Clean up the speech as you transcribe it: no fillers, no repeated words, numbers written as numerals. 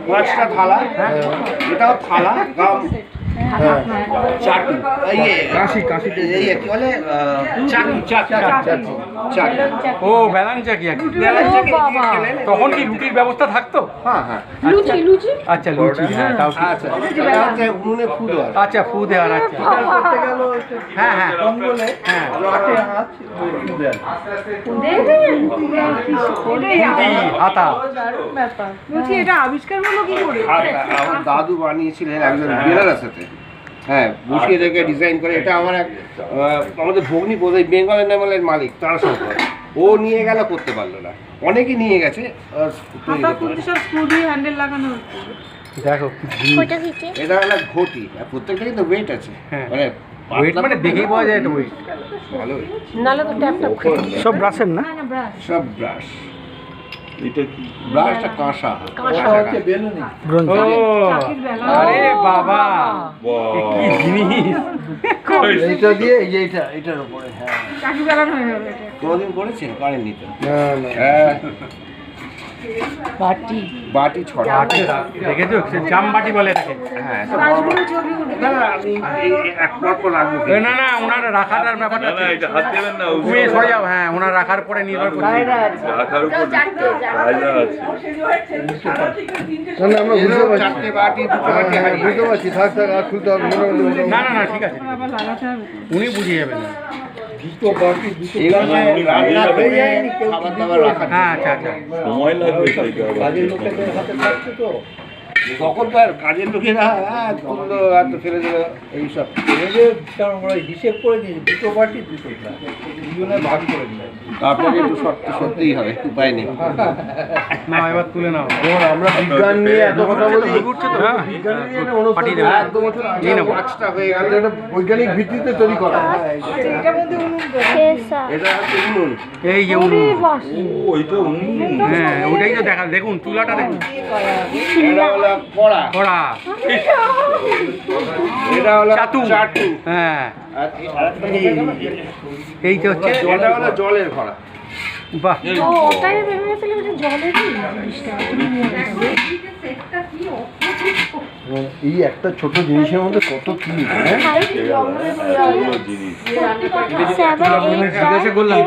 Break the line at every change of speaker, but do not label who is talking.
পাঁচটা থালা, এটাও থালা, গাম, চাটু, কি বলে
ও ব্যালান চাকি। তখন কি রুটির ব্যবস্থা থাকতো?
হ্যাঁ হ্যাঁ,
আচ্ছা লুচি, হ্যাঁ তাও ঠিক।
উনুনে ফু দেওয়া,
আচ্ছা ফু দেওয়ার, আচ্ছা হ্যাঁ হ্যাঁ হাতা।
আবিষ্কার হলো কি করে?
আমার দাদু বানিয়েছিলেন একজন বেলার সাথে, হ্যাঁ বসিয়ে দেখে ডিজাইন করে। এটা আমার এক আমাদের ভগ্নি বোধহয় বেঙ্গল এনামেলের মালিক, তার সম্পর্ক। ও নিয়ে গেল, করতে পারলো না, অনেকেই নিয়ে গেছে।
দেখো
এটা হলো ঘটি, আর প্রত্যেকটা কিন্তু ওয়েট আছে, মানে
ওয়েট মানে দেখেই পাওয়া যায় এটা ওয়েট।
ভালো,
সব ব্রাশের না?
সব ব্রাশ।
এটা কি
ব্রাশটা কাঁসা,
আরে বাবা কি জিনিস!
এইটা দিয়ে এইটার উপরে, হ্যাঁ কোনদিন করেছেন? করেননি তো? হ্যাঁ বাটি ছড়া
দেখেছো, জাম বাটি বলে এটাকে।
হ্যাঁ, না না আমি এক পর রাখবো।
না না, ওনার রাখাটার ব্যাপারটা
না এটা হাত দেবেন না,
তুমি সরে যাও। হ্যাঁ, ওনার রাখার পরে নির্ভর করছে।
রাখার উপর কায়দা আছে।
চারটে বাটি, দুটো বাটি হারিয়ে বুঝতে পারছি। থাক থাক, আর খুলতে হবে
না না না, ঠিক আছে, উনি বুঝিয়ে যাবেন।
রান্না করে খাবার দাবার রাখা,
হ্যাঁ আচ্ছা আচ্ছা,
সময় লাগবে সেইটা।
তখন তো আর কাজের লোকেরা তুললো আর তো ফেলে দিল এইসব হিসেব করে দিয়েছে। দুটো বাটি দুটো দুজনে ভাগ করে দিল। আপনাকে একটু সত্যিই হবে, উপায় নেই।
না এবার তুলে নাও।
আমরা বিজ্ঞান নিয়ে এত কথা বলি, কাজটা হয়ে গেল, এটা বৈজ্ঞানিক ভিত্তিতে তৈরি করা। এটা হচ্ছে উনুন,
এই যে উনুন,
ওইটা
হ্যাঁ ওটাই তো দেখা। দেখুন চুলাটা দেখুন,
এটা হলো কড়া,
কড়া,
এটা হলো
চাটু,
চাটু,
হ্যাঁ
আর
এই তো হচ্ছে,
এটা হলো জলের কড়া।
বাহ,
এই একটা ছোট জিনিসের মধ্যে কত কি
জিনিস
জিজ্ঞাসা করলাম